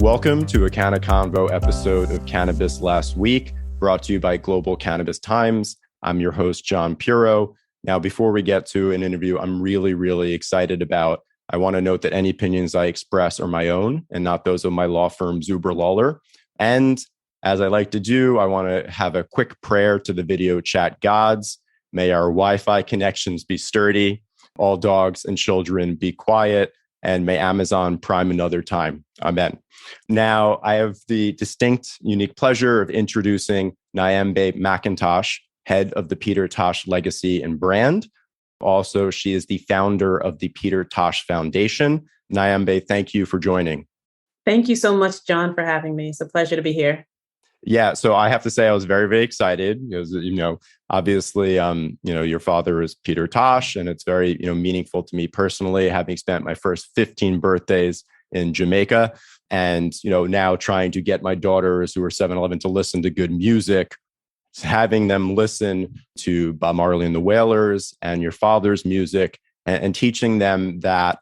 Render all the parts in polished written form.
Welcome to a Cannaconvo episode of Cannabis Last Week, brought to you by Global Cannabis Times. I'm your host, John Puro. Now, before we get to an interview I'm really excited about, I want to note that any opinions I express are my own and not those of my law firm, Zuber Lawler. And as I like to do, I want to have a quick prayer to the video chat gods. May our Wi-Fi connections be sturdy, all dogs and children be quiet, and may Amazon Prime another time. Amen. Now, I have the distinct, unique pleasure of introducing Niambe McIntosh, head of the Peter Tosh Legacy and Brand. Also, she is the founder of the Peter Tosh Foundation. Niambe, thank you for joining. Thank you so much, John, for having me. It's a pleasure to be here. Yeah, so I have to say I was very excited because, obviously, your father is Peter Tosh, and it's very, meaningful to me personally, having spent my first 15 birthdays in Jamaica and, now trying to get my daughters who are 7-11 to listen to good music, having them listen to Bob Marley and the Wailers and your father's music and teaching them that,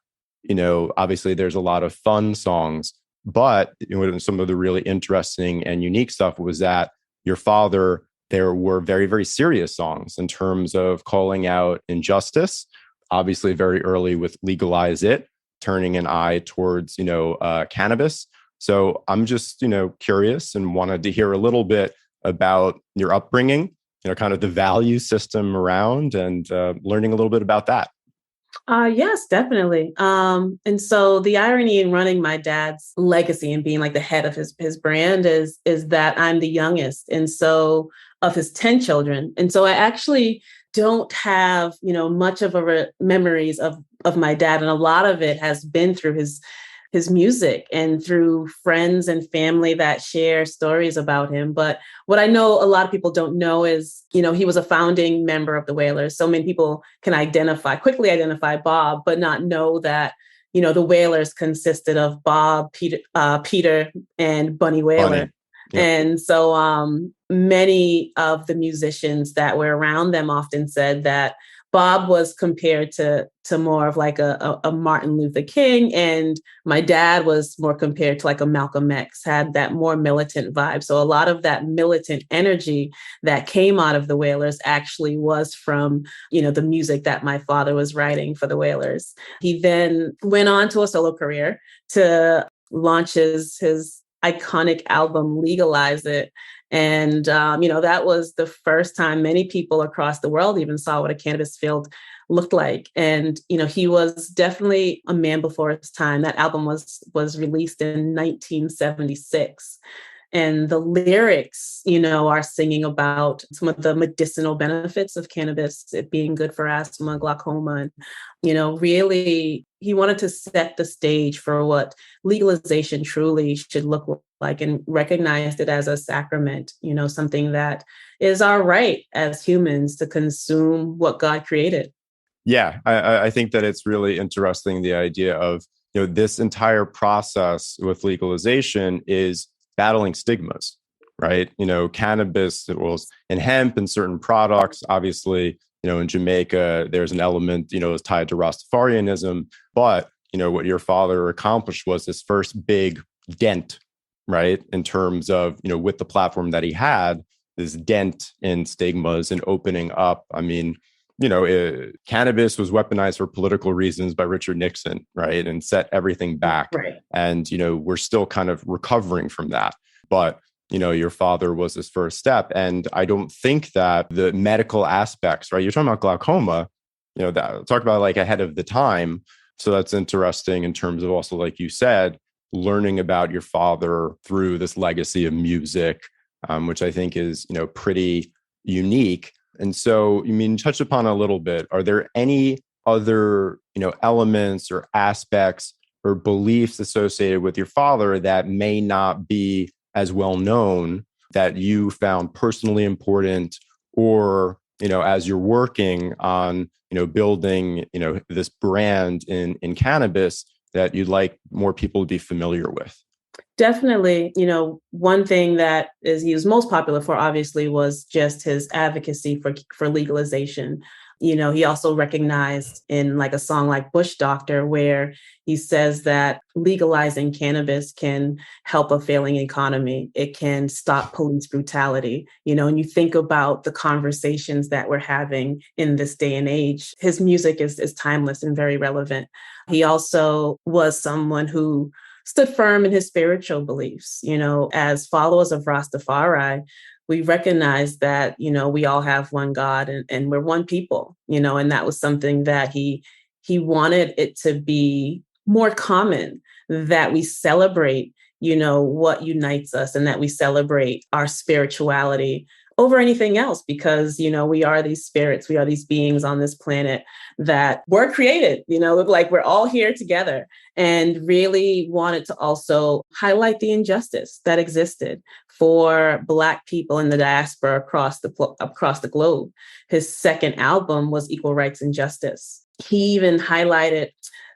obviously there's a lot of fun songs. But some of the really interesting and unique stuff was that your father, there were very serious songs in terms of calling out injustice, obviously very early with Legalize It, turning an eye towards, cannabis. So I'm just, curious and wanted to hear a little bit about your upbringing, kind of the value system around and learning a little bit about that. Yes, definitely. And so the irony in running my dad's legacy and being like the head of his brand is that I'm the youngest. And so of his 10 children. And so I actually don't have, much of memories of my dad. And a lot of it has been through his music and through friends and family that share stories about him. But what I know a lot of people don't know is, he was a founding member of the Wailers. So many people can quickly identify Bob, but not know that, the Wailers consisted of Bob, Peter, and Bunny Wailer. Yep. And so many of the musicians that were around them often said that Bob was compared to more of like a Martin Luther King, and my dad was more compared to like a Malcolm X, had that more militant vibe. So a lot of that militant energy that came out of the Wailers actually was from, the music that my father was writing for the Wailers. He then went on to a solo career to launch his iconic album, Legalize It. And, that was the first time many people across the world even saw what a cannabis field looked like. And, he was definitely a man before his time. That album was released in 1976. And the lyrics, are singing about some of the medicinal benefits of cannabis, it being good for asthma, glaucoma. And, really, he wanted to set the stage for what legalization truly should look like and recognized it as a sacrament, something that is our right as humans to consume what God created. Yeah, I think that it's really interesting, the idea of, this entire process with legalization is battling stigmas, right? Cannabis, and hemp and certain products, obviously, in Jamaica, there's an element, is tied to Rastafarianism. But, what your father accomplished was his first big dent, right? In terms of, with the platform that he had, this dent in stigmas and opening up. I mean, cannabis was weaponized for political reasons by Richard Nixon, right? And set everything back. Right. And, we're still kind of recovering from that. But, your father was his first step. And I don't think that the medical aspects, right? You're talking about glaucoma, that talk about like ahead of the time. So that's interesting in terms of also, like you said, learning about your father through this legacy of music, which I think is, pretty unique. And so, touch upon a little bit, are there any other, elements or aspects or beliefs associated with your father that may not be as well known that you found personally important, or, as you're working on, building, this brand in cannabis that you'd like more people to be familiar with? Definitely. One thing that he was most popular for, obviously, was just his advocacy for legalization. He also recognized in like a song like Bush Doctor, where he says that legalizing cannabis can help a failing economy. It can stop police brutality, and you think about the conversations that we're having in this day and age. His music is timeless and very relevant. He also was someone who stood firm in his spiritual beliefs. As followers of Rastafari, we recognize that, we all have one God, and we're one people, and that was something that he wanted it to be more common, that we celebrate, what unites us, and that we celebrate our spirituality over anything else, because, we are these spirits, we are these beings on this planet that were created, like we're all here together, and really wanted to also highlight the injustice that existed for Black people in the diaspora across the globe. His second album was Equal Rights and Justice. He even highlighted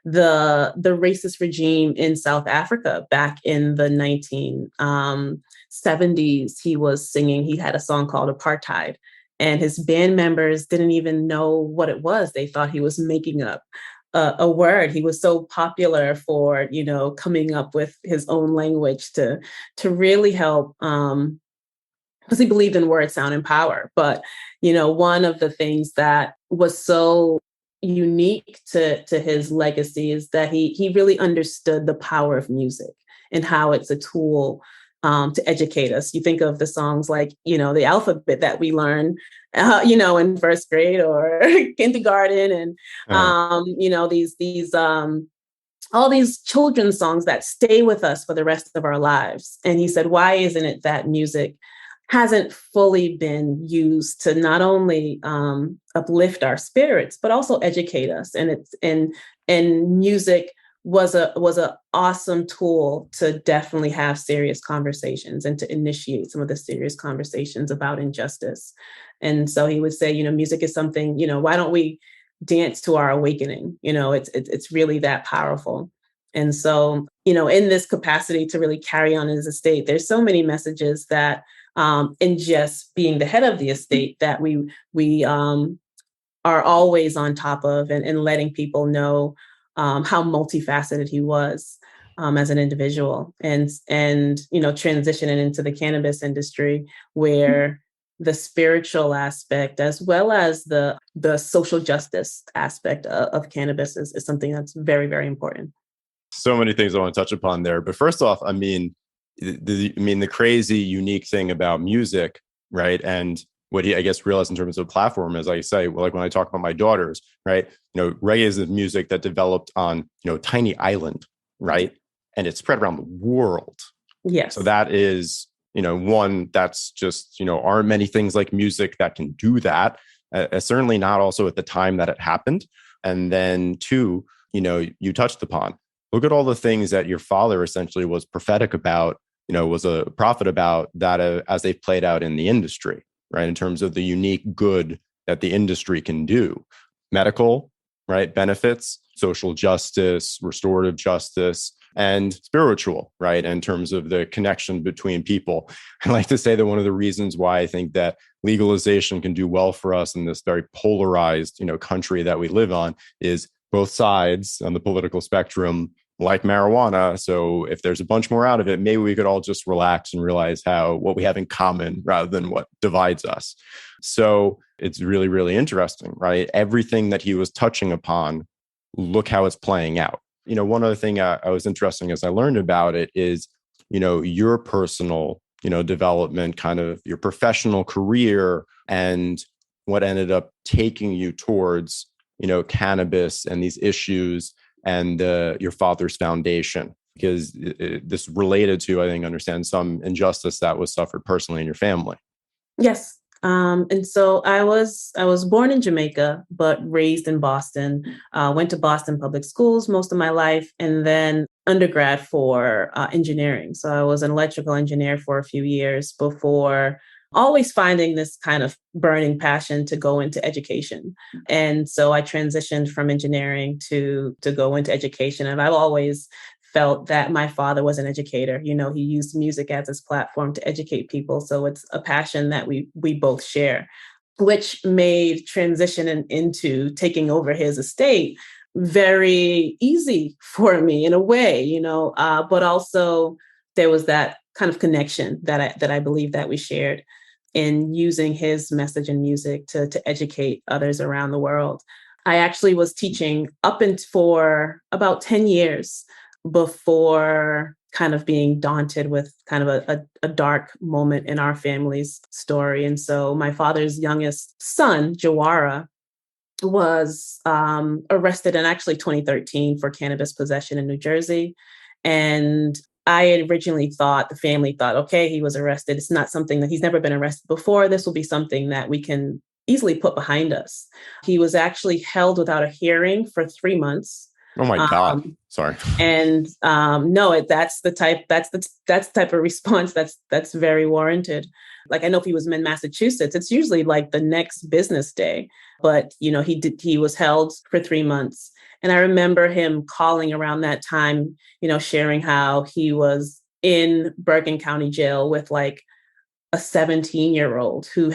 the racist regime in South Africa back in the 1970s. He was singing, he had a song called Apartheid, and his band members didn't even know what it was. They thought he was making up a word. He was so popular for, coming up with his own language to really help, because he believed in word, sound, and power. But, one of the things that was so unique to his legacy is that he really understood the power of music and how it's a tool to educate us. You think of the songs like, the alphabet that we learn, in first grade or kindergarten, and these all these children's songs that stay with us for the rest of our lives. And he said, why isn't it that music hasn't fully been used to not only uplift our spirits, but also educate us? And music was a awesome tool to definitely have serious conversations and to initiate some of the serious conversations about injustice. And so he would say, music is something, why don't we dance to our awakening? It's really that powerful. And so, in this capacity to really carry on his estate, there's so many messages that in just being the head of the estate that we are always on top of, and letting people know how multifaceted he was as an individual, and transitioning into the cannabis industry, where the spiritual aspect as well as the social justice aspect of cannabis is something that's very, very important. So many things I want to touch upon there. But first off, the crazy unique thing about music, right? And what he, I guess, realized in terms of platform, as I say, like when I talk about my daughters, right? Reggae is the music that developed on, tiny island, right? And it spread around the world. Yes. So that is, one, that's just, aren't many things like music that can do that. Certainly not also at the time that it happened. And then two, you touched upon, look at all the things that your father essentially was prophetic about, was a prophet about, that as they've played out in the industry, right? In terms of the unique good that the industry can do. Medical, right? Benefits, social justice, restorative justice, and spiritual, right? In terms of the connection between people. I like to say that one of the reasons why I think that legalization can do well for us in this very polarized, country that we live on is both sides on the political spectrum like marijuana. So if there's a bunch more out of it, maybe we could all just relax and realize what we have in common rather than what divides us. So it's really, really interesting, right? Everything that he was touching upon, look how it's playing out. One other thing I was interesting as I learned about it is, your personal, development, kind of your professional career, and what ended up taking you towards, cannabis and these issues, and your father's foundation, because this related to, I think, understand some injustice that was suffered personally in your family. Yes. And so I was born in Jamaica, but raised in Boston, went to Boston public schools most of my life, and then undergrad for engineering. So I was an electrical engineer for a few years before always finding this kind of burning passion to go into education. And so I transitioned from engineering to go into education. And I've always felt that my father was an educator. He used music as his platform to educate people. So it's a passion that we both share. which made transition into taking over his estate very easy for me in a way, but also there was that kind of connection that I believe that we shared in using his message and music to educate others around the world. I actually was teaching up and for about 10 years before kind of being daunted with kind of a dark moment in our family's story. And so my father's youngest son, Jawara, was arrested in actually 2013 for cannabis possession in New Jersey. And I had originally thought, the family thought, okay, he was arrested. It's not something that he's never been arrested before. This will be something that we can easily put behind us. He was actually held without a hearing for 3 months. Oh my God. Sorry. And no, that's the type of response that's very warranted. Like, I know if he was in Massachusetts, it's usually like the next business day, but he was held for 3 months. And I remember him calling around that time, sharing how he was in Bergen County Jail with like a 17-year-old who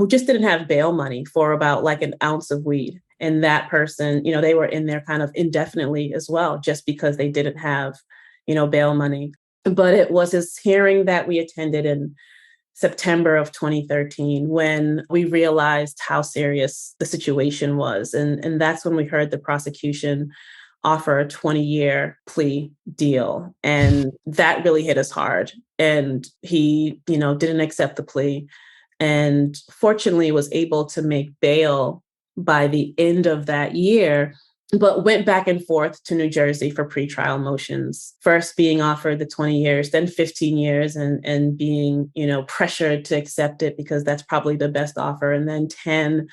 just didn't have bail money for about like an ounce of weed. And that person, they were in there kind of indefinitely as well, just because they didn't have, bail money. But it was his hearing that we attended in September of 2013 when we realized how serious the situation was. And that's when we heard the prosecution offer a 20-year plea deal. And that really hit us hard. And he, didn't accept the plea. And fortunately was able to make bail by the end of that year, but went back and forth to New Jersey for pretrial motions, first being offered the 20 years, then 15 years, and being, pressured to accept it because that's probably the best offer, and then 10.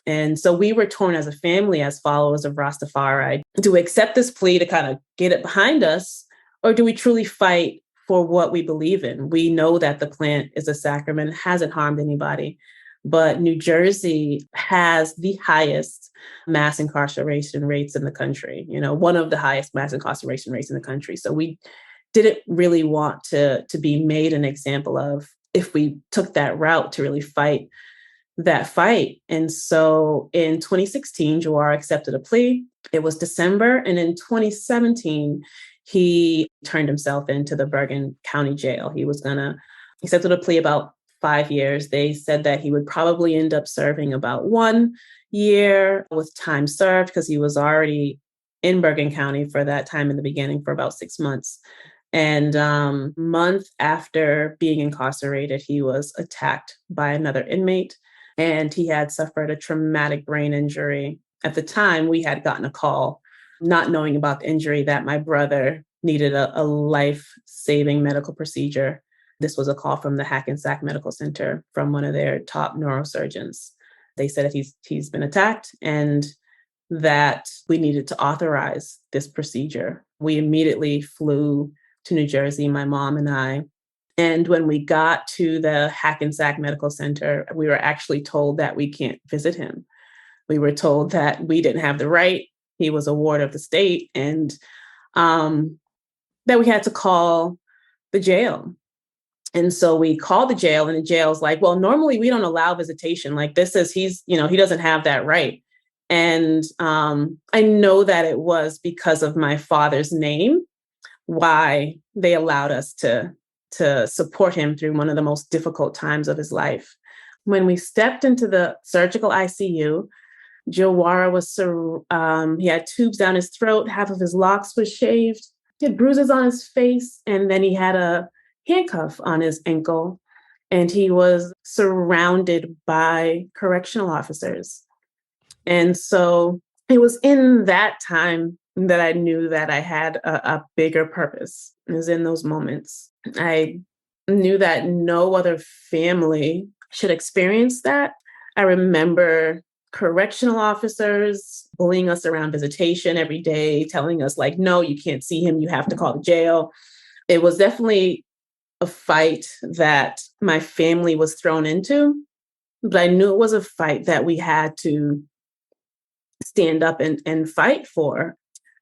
And so we were torn as a family, as followers of Rastafari. Do we accept this plea to kind of get it behind us, or do we truly fight for what we believe in? We know that the plant is a sacrament, hasn't harmed anybody. But New Jersey has the highest mass incarceration rates in the country, one of the highest mass incarceration rates in the country. So we didn't really want to be made an example of if we took that route to really fight that fight. And so in 2016, Jawara accepted a plea. It was December. And in 2017, he turned himself into the Bergen County Jail. He accepted a plea about 5 years. They said that he would probably end up serving about 1 year with time served because he was already in Bergen County for that time in the beginning for about 6 months. And month after being incarcerated, he was attacked by another inmate, and he had suffered a traumatic brain injury. At the time, we had gotten a call, not knowing about the injury, that my brother needed a life-saving medical procedure. This was a call from the Hackensack Medical Center from one of their top neurosurgeons. They said that he's been attacked and that we needed to authorize this procedure. We immediately flew to New Jersey, my mom and I. And when we got to the Hackensack Medical Center, we were actually told that we can't visit him. We were told that we didn't have the right. He was a ward of the state, and that we had to call the jail. And so we called the jail, and the jail's like, well, normally we don't allow visitation. Like, he doesn't have that right. And I know that it was because of my father's name why they allowed us to support him through one of the most difficult times of his life. When we stepped into the surgical ICU, Jawara he had tubes down his throat, half of his locks was shaved, he had bruises on his face, and then he had a handcuff on his ankle, and he was surrounded by correctional officers. And so it was in that time that I knew that I had a bigger purpose. It was in those moments. I knew that no other family should experience that. I remember correctional officers bullying us around visitation every day, telling us like, no, you can't see him, you have to call the jail. It was definitely a fight that my family was thrown into, but I knew it was a fight that we had to stand up and fight for.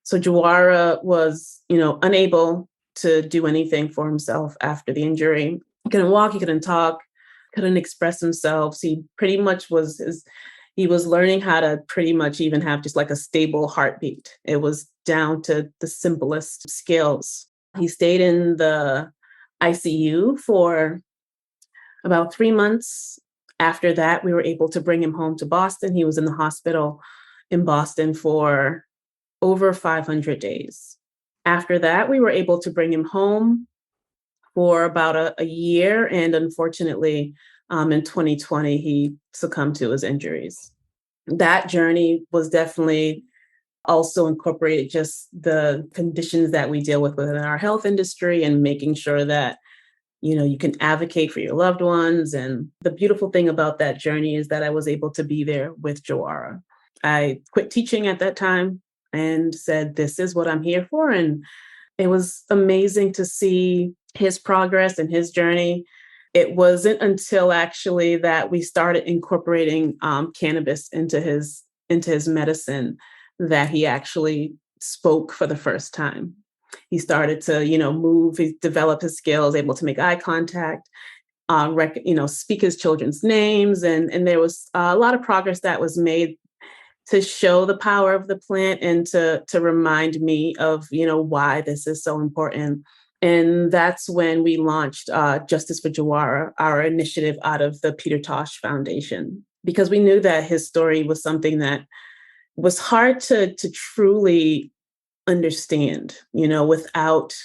So Jawara was, unable to do anything for himself after the injury. He couldn't walk, he couldn't talk. couldn't express himself. He pretty much he was learning how to pretty much even have just like a stable heartbeat. It was down to the simplest skills. He stayed in the ICU for about 3 months. After that, we were able to bring him home to Boston. He was in the hospital in Boston for over 500 days. After that, we were able to bring him home for about a year. And unfortunately, in 2020, he succumbed to his injuries. That journey was definitely also incorporated just the conditions that we deal with within our health industry and making sure that, you can advocate for your loved ones. And the beautiful thing about that journey is that I was able to be there with Jawara. I quit teaching at that time and said, this is what I'm here for. And it was amazing to see his progress and his journey. It wasn't until actually that we started incorporating cannabis into his medicine that he actually spoke for the first time. He started to, move, he developed his skills, able to make eye contact, speak his children's names. And there was a lot of progress that was made to show the power of the plant and to remind me of, why this is so important. And that's when we launched Justice for Jawara, our initiative out of the Peter Tosh Foundation, because we knew that his story was something that was hard to truly understand, without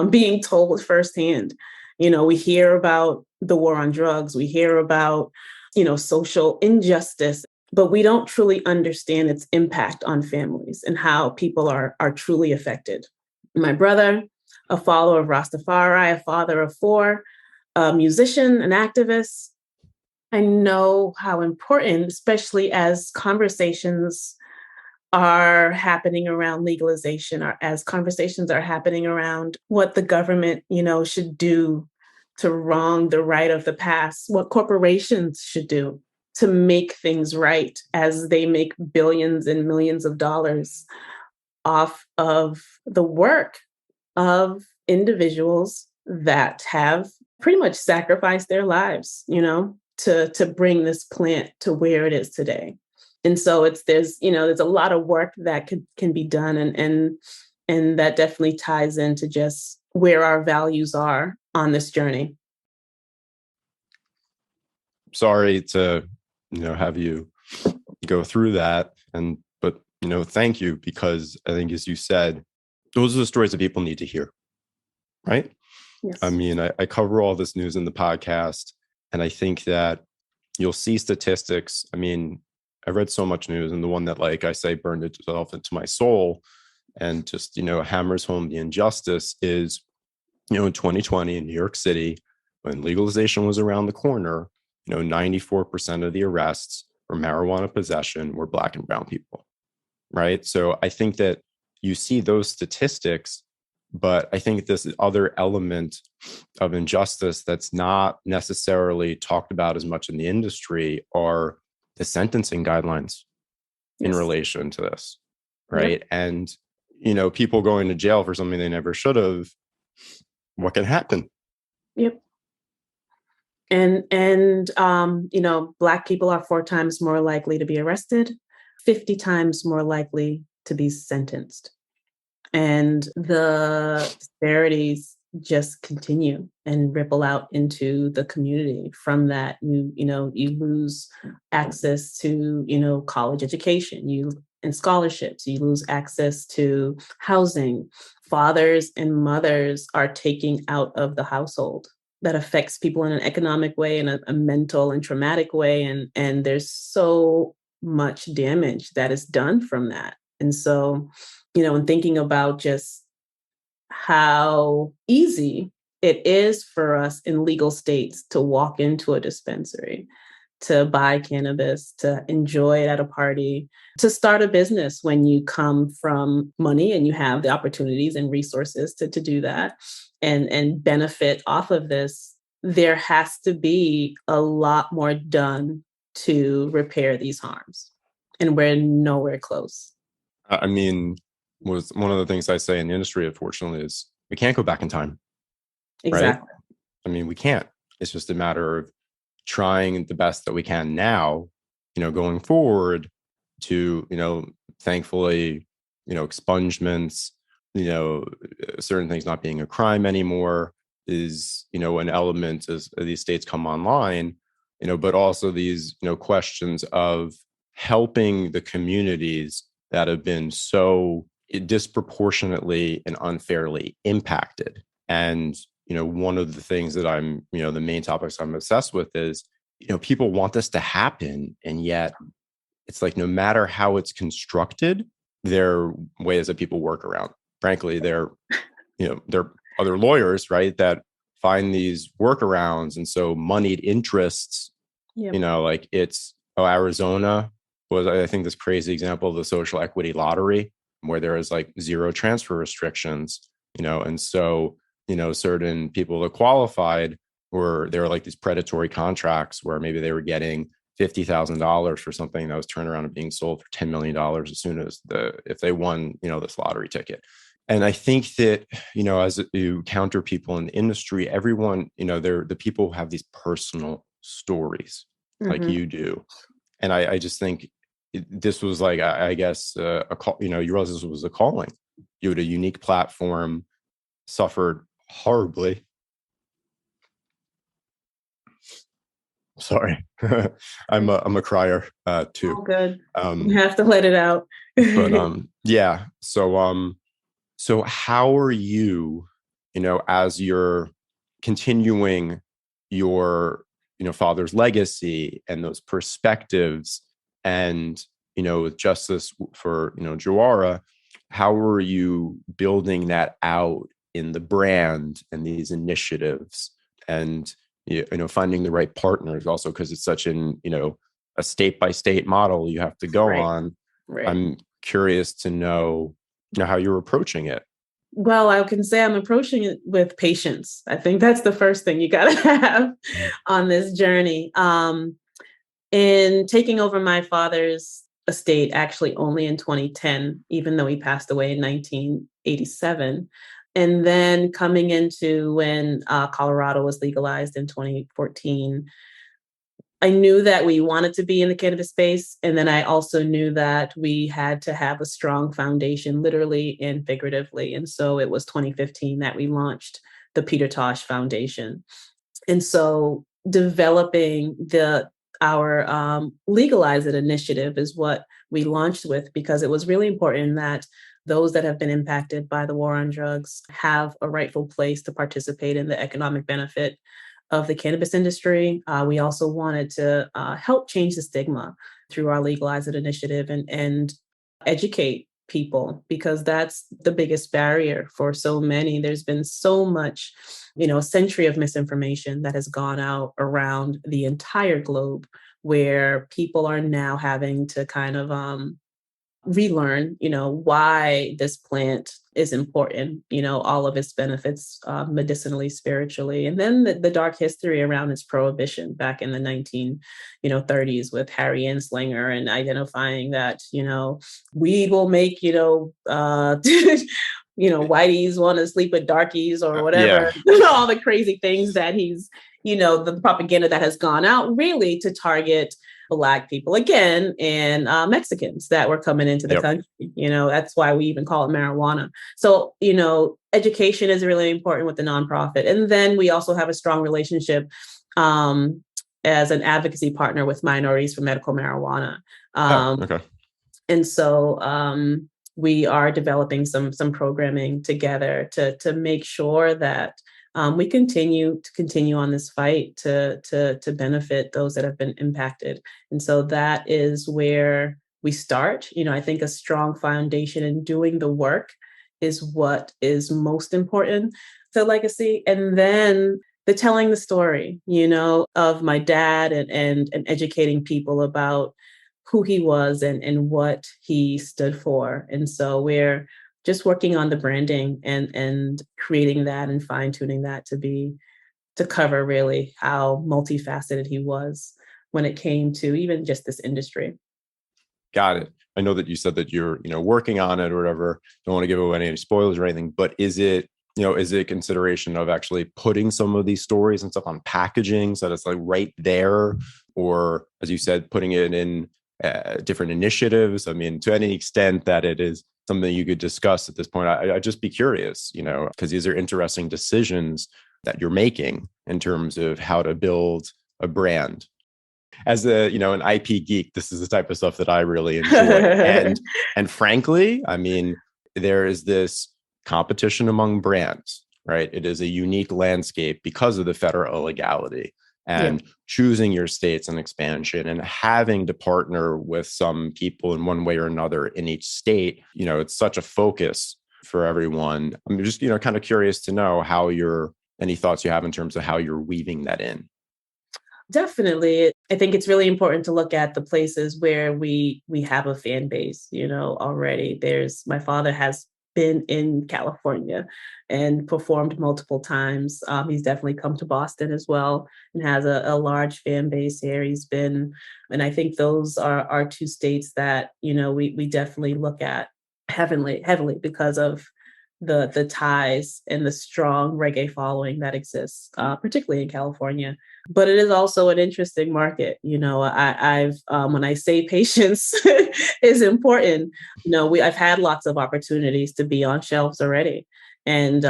being told firsthand. We hear about the war on drugs, we hear about, social injustice, but we don't truly understand its impact on families and how people are truly affected. My brother, a follower of Rastafari, a father of four, a musician, an activist, I know how important, especially as conversations are happening around legalization, or as conversations are happening around what the government, should do to wrong the right of the past, what corporations should do to make things right as they make billions and millions of dollars off of the work of individuals that have pretty much sacrificed their lives, to bring this plant to where it is today. And so there's a lot of work that can be done, and that definitely ties into just where our values are on this journey. Sorry to, have you go through that. But thank you, because I think, as you said, those are the stories that people need to hear. Right. Yes. I mean, I cover all this news in the podcast, and I think that you'll see statistics. I mean, I read so much news, and the one that, like I say, burned itself into my soul and just, hammers home the injustice is, in 2020 in New York City, when legalization was around the corner, 94% of the arrests for marijuana possession were Black and brown people. Right. So I think that you see those statistics, but I think this other element of injustice that's not necessarily talked about as much in the industry are the sentencing guidelines in relation to this, right? Yep. And, people going to jail for something they never should have, what can happen? Yep. And Black people are 4 times more likely to be arrested, 50 times more likely to be sentenced. And the disparities just continue and ripple out into the community. From that, you lose access to, college education, and scholarships, you lose access to housing. Fathers and mothers are taking out of the household. That affects people in an economic way, in a mental and traumatic way. And there's so much damage that is done from that. And so, and thinking about just how easy it is for us in legal states to walk into a dispensary, to buy cannabis, to enjoy it at a party, to start a business when you come from money and you have the opportunities and resources to do that and benefit off of this. There has to be a lot more done to repair these harms. And we're nowhere close. I mean, was one of the things I say in the industry, unfortunately, is we can't go back in time. Exactly. Right? I mean, we can't. It's just a matter of trying the best that we can now, going forward to, thankfully, expungements, certain things not being a crime anymore is, an element as these states come online, but also these, questions of helping the communities that have been so disproportionately and unfairly impacted. And, one of the things that I'm, the main topics I'm obsessed with is, people want this to happen. And yet it's like, no matter how it's constructed, there are ways that people work around. Frankly, there are other lawyers, right, that find these workarounds. And so moneyed interests, Yep. like Arizona was, I think, this crazy example of the social equity lottery where there is like zero transfer restrictions, and so, certain people that qualified there were like these predatory contracts where maybe they were getting $50,000 for something that was turned around and being sold for $10 million as soon as if they won, this lottery ticket. And I think that, as you counter people in the industry, everyone, they're the people who have these personal stories like you do. And I just think this was like, I guess, a call, you realize this was a calling. You had a unique platform, suffered horribly. Sorry, I'm a crier too. Oh, good. You have to let it out. But yeah. So how are you, as you're continuing your, father's legacy and those perspectives and, with justice for, Jawara, how are you building that out in the brand and these initiatives and, finding the right partners also, because it's such an, a state by state model you have to go on. Right. I'm curious to know, how you're approaching it. Well, I can say I'm approaching it with patience. I think that's the first thing you got to have on this journey. In taking over my father's estate, actually only in 2010, even though he passed away in 1987. And then coming into when Colorado was legalized in 2014, I knew that we wanted to be in the cannabis space. And then I also knew that we had to have a strong foundation, literally and figuratively. And so it was 2015 that we launched the Peter Tosh Foundation. And so developing our Legalize It initiative is what we launched with, because it was really important that those that have been impacted by the war on drugs have a rightful place to participate in the economic benefit of the cannabis industry. We also wanted to help change the stigma through our Legalize It initiative and educate people, because that's the biggest barrier for so many. There's been so much, a century of misinformation that has gone out around the entire globe, where people are now having to kind of relearn, why this plant is important, all of its benefits medicinally, spiritually. And then the dark history around its prohibition back in the 1930s with Harry Anslinger, and identifying that, weed will make, whiteys want to sleep with darkies or whatever, all the crazy things that he's, the propaganda that has gone out really to target Black people again, and Mexicans that were coming into the country. That's why we even call it marijuana. So, education is really important with the nonprofit. And then we also have a strong relationship as an advocacy partner with Minorities for Medical Marijuana. And so we are developing some programming together to make sure that we continue on this fight to benefit those that have been impacted. And so that is where we start. I think a strong foundation in doing the work is what is most important to legacy. And then the telling the story, of my dad and educating people about who he was and what he stood for. And so we're just working on the branding and creating that and fine tuning that to cover really how multifaceted he was when it came to even just this industry. Got it. I know that you said that you're, working on it or whatever. Don't want to give away any spoilers or anything, but is it, is it a consideration of actually putting some of these stories and stuff on packaging so that it's like right there? Or as you said, putting it in different initiatives? I mean, to any extent that it is something you could discuss at this point, I'd just be curious, because these are interesting decisions that you're making in terms of how to build a brand. As an IP geek, this is the type of stuff that I really enjoy. And frankly, I mean, there is this competition among brands, right? It is a unique landscape because of the federal illegality and choosing your states and expansion and having to partner with some people in one way or another in each state. It's such a focus for everyone. I'm just, kind of curious to know any thoughts you have in terms of how you're weaving that in. Definitely. I think it's really important to look at the places where we have a fan base, already. My father has been in California and performed multiple times. He's definitely come to Boston as well and has a large fan base here. And I think those are two states that, we definitely look at heavily because of the ties and the strong reggae following that exists, particularly in California. But it is also an interesting market. I've when I say patience is important, I've had lots of opportunities to be on shelves already, and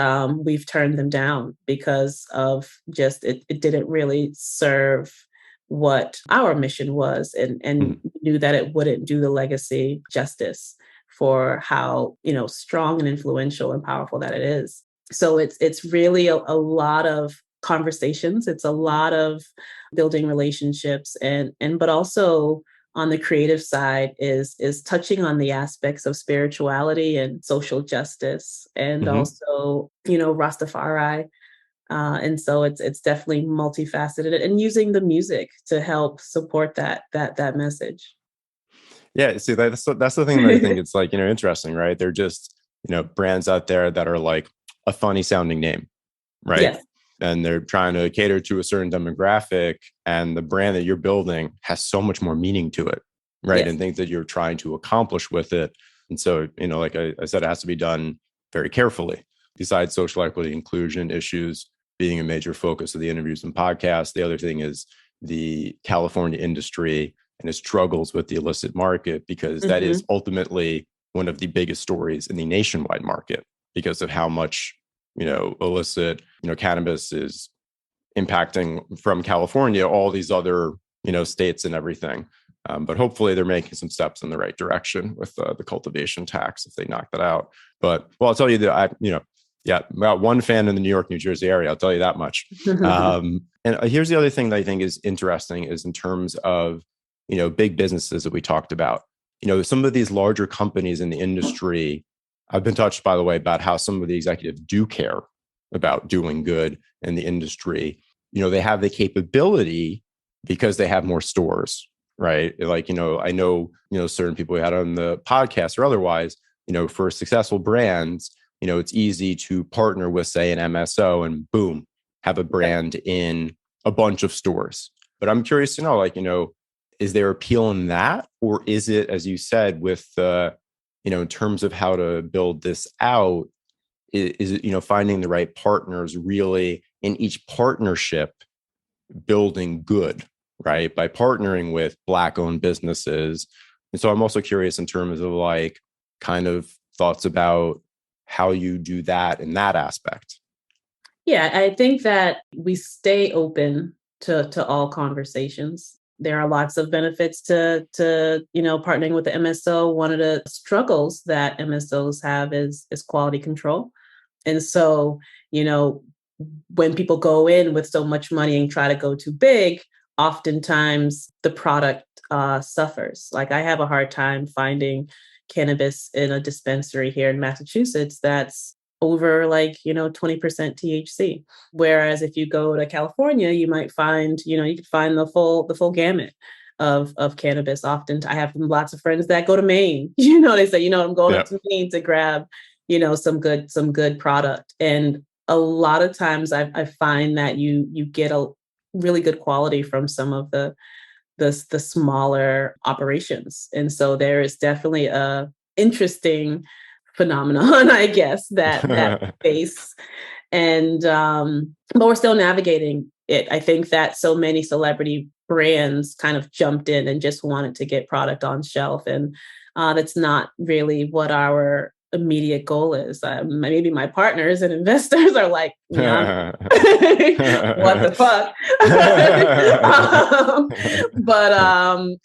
we've turned them down because of just it didn't really serve what our mission was, and knew that it wouldn't do the legacy justice for how strong and influential and powerful that it is. So it's really a lot of conversations. It's a lot of building relationships, but also on the creative side is touching on the aspects of spirituality and social justice, and also Rastafari. And so it's definitely multifaceted, and using the music to help support that message. Yeah, see, that's the thing that I think it's like, interesting, right? They're just, brands out there that are like a funny sounding name, right? Yes. And they're trying to cater to a certain demographic, and the brand that you're building has so much more meaning to it, right? Yes. And things that you're trying to accomplish with it. And so, like I said, it has to be done very carefully. Besides social equity inclusion issues being a major focus of the interviews and podcasts, the other thing is the California industry and its struggles with the illicit market, because that is ultimately one of the biggest stories in the nationwide market because of how much, illicit, cannabis is impacting from California, all these other, states and everything. But hopefully they're making some steps in the right direction with the cultivation tax if they knock that out. But I'll tell you that about one fan in the New York, New Jersey area. I'll tell you that much. And here's the other thing that I think is interesting is in terms of, big businesses that we talked about. Some of these larger companies in the industry, I've been touched, by the way, about how some of the executives do care about doing good in the industry. They have the capability because they have more stores, right? Like, I know, certain people we had on the podcast or otherwise, for successful brands, it's easy to partner with, say, an MSO and boom, have a brand in a bunch of stores. But I'm curious to know, like, is there appeal in that? Or is it, as you said, with in terms of how to build this out, is it, finding the right partners really in each partnership, building good, right? By partnering with Black-owned businesses. And so I'm also curious in terms of like kind of thoughts about how you do that in that aspect. Yeah, I think that we stay open to all conversations. There are lots of benefits to partnering with the MSO. One of the struggles that MSOs have is quality control. And so, when people go in with so much money and try to go too big, oftentimes the product suffers. Like I have a hard time finding cannabis in a dispensary here in Massachusetts that's over 20% THC. Whereas if you go to California, you might find, you could find the full gamut of cannabis. Often I have lots of friends that go to Maine, they say, I'm going up to Maine to grab, some good product. And a lot of times I find that you get a really good quality from some of the smaller operations. And so there is definitely a interesting phenomenon, I guess, that face. And but we're still navigating it. I think that so many celebrity brands kind of jumped in and just wanted to get product on shelf, and that's not really what our immediate goal is. Maybe my partners and investors are like, what the fuck?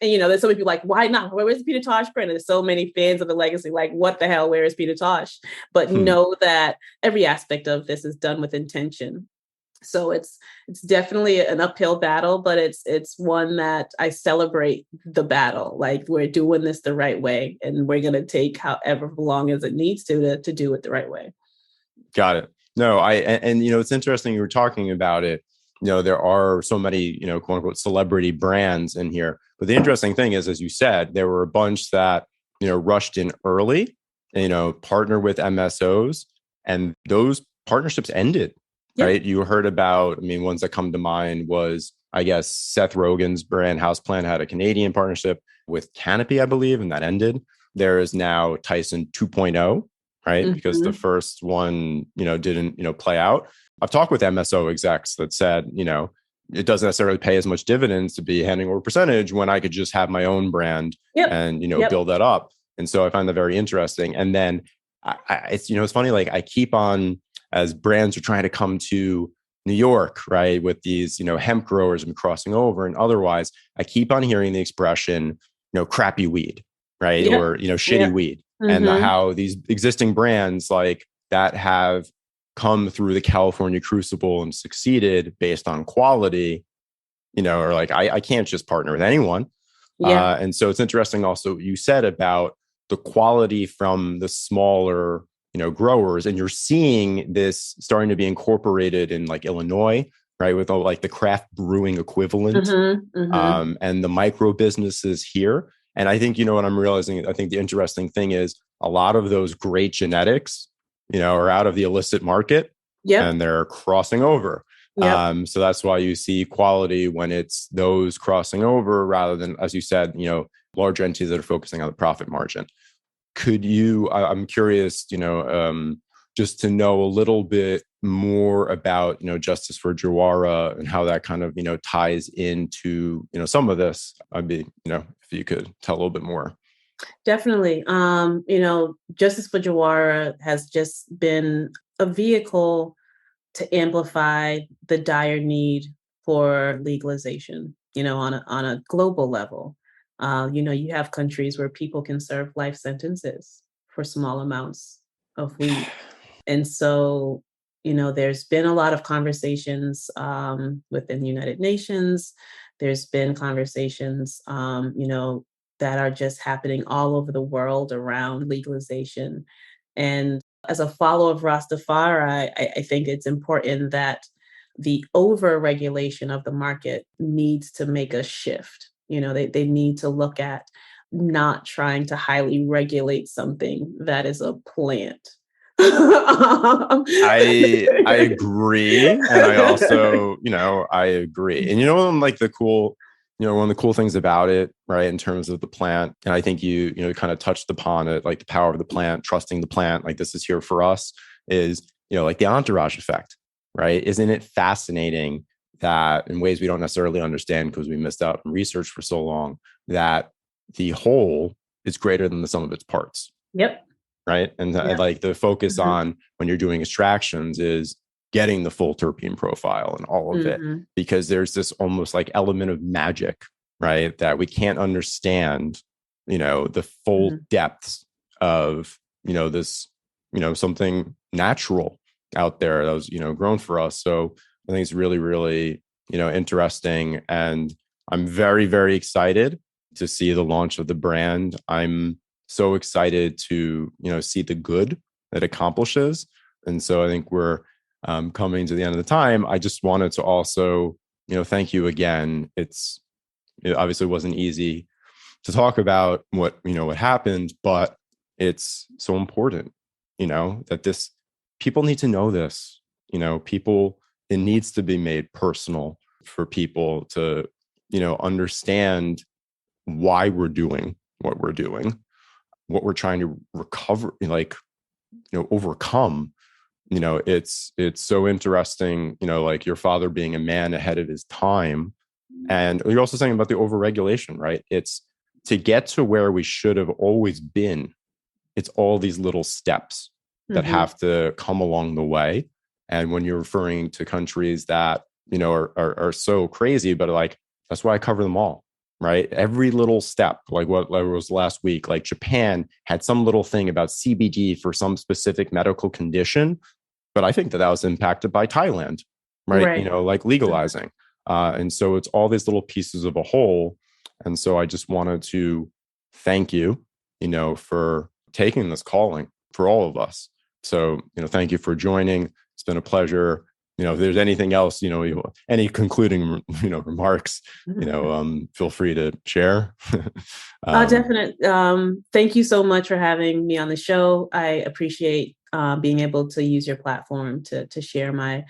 And there's so many people like, why not? Where's the Peter Tosh brand? And there's so many fans of the legacy, like, what the hell? Where is Peter Tosh? But know that every aspect of this is done with intention. So it's definitely an uphill battle, but it's one that I celebrate the battle. Like, we're doing this the right way, and we're going to take however long as it needs to do it the right way. Got it. No, it's interesting you were talking about it. There are so many, quote unquote, celebrity brands in here. But the interesting thing is, as you said, there were a bunch that, rushed in early, and, partner with MSOs, and those partnerships ended. Yep. Right. You heard about, ones that come to mind was, I guess, Seth Rogen's brand Houseplant had a Canadian partnership with Canopy, I believe, and that ended. There is now Tyson 2.0, right? Because the first one, didn't, play out. I've talked with MSO execs that said, it doesn't necessarily pay as much dividends to be handing over percentage when I could just have my own brand and, build that up. And so I find that very interesting. And then it's funny, like I keep on, as brands are trying to come to New York, right, with these, hemp growers and crossing over and otherwise, I keep on hearing the expression, crappy weed, right? Yep. Or, shitty weed. And how these existing brands like that have come through the California crucible and succeeded based on quality, or like, I can't just partner with anyone. Yeah. And so it's interesting also what you said about the quality from the smaller growers, and you're seeing this starting to be incorporated in like Illinois, right, with all like the craft brewing equivalent, and the micro businesses here. And I think, what I'm realizing, I think the interesting thing is a lot of those great genetics, are out of the illicit market, and they're crossing over. Yep. So that's why you see quality when it's those crossing over rather than, as you said, large entities that are focusing on the profit margin. Could you, I'm curious, just to know a little bit more about, Justice for Jawara and how that kind of, ties into, some of this. I'd be, if you could tell a little bit more. Definitely. Justice for Jawara has just been a vehicle to amplify the dire need for legalization, on a global level. You have countries where people can serve life sentences for small amounts of weed. And so, there's been a lot of conversations within the United Nations. There's been conversations, that are just happening all over the world around legalization. And as a follower of Rastafari, I think it's important that the over-regulation of the market needs to make a shift. They need to look at not trying to highly regulate something that is a plant. I agree. And I also, I agree. And like the cool, one of the cool things about it, right, in terms of the plant, and I think you kind of touched upon it, like the power of the plant, trusting the plant, like this is here for us, is, like the entourage effect, right? Isn't it fascinating that in ways we don't necessarily understand because we missed out on research for so long, that the whole is greater than the sum of its parts? Yep. Right. And like the focus on when you're doing extractions is getting the full terpene profile and all of it, because there's this almost like element of magic, right, that we can't understand, the full depths of, this, something natural out there that was, grown for us. So I think it's really, really, interesting. And I'm very, very excited to see the launch of the brand. I'm so excited to, see the good that accomplishes. And so I think we're coming to the end of the time. I just wanted to also, thank you again. It obviously wasn't easy to talk about what happened, but it's so important, that people need to know this, people, it needs to be made personal for people to, understand why we're doing what we're doing, what we're trying to recover, like overcome. It's so interesting, like your father being a man ahead of his time. And you're also saying about the overregulation, right? It's to get to where we should have always been. It's all these little steps that have to come along the way. And when you're referring to countries that, are so crazy, but like, that's why I cover them all, right? Every little step, like what was last week, like Japan had some little thing about CBD for some specific medical condition. But I think that was impacted by Thailand, right? Like legalizing. And so it's all these little pieces of a whole. And so I just wanted to thank you, for taking this calling for all of us. So, thank you for joining. It's been a pleasure. If there's anything else, any concluding, remarks, feel free to share. Definitely. Thank you so much for having me on the show. I appreciate being able to use your platform to share my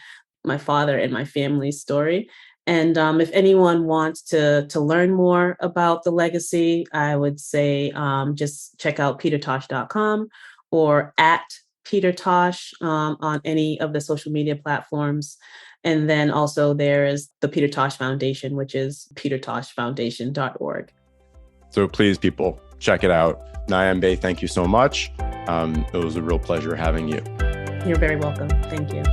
father and my family's story. And if anyone wants to learn more about the legacy, I would say just check out petertosh.com or at Peter Tosh on any of the social media platforms. And then also there is the Peter Tosh Foundation, which is petertoshfoundation.org. So please, people, check it out. Niambe, thank you so much. It was a real pleasure having you. You're very welcome. Thank you.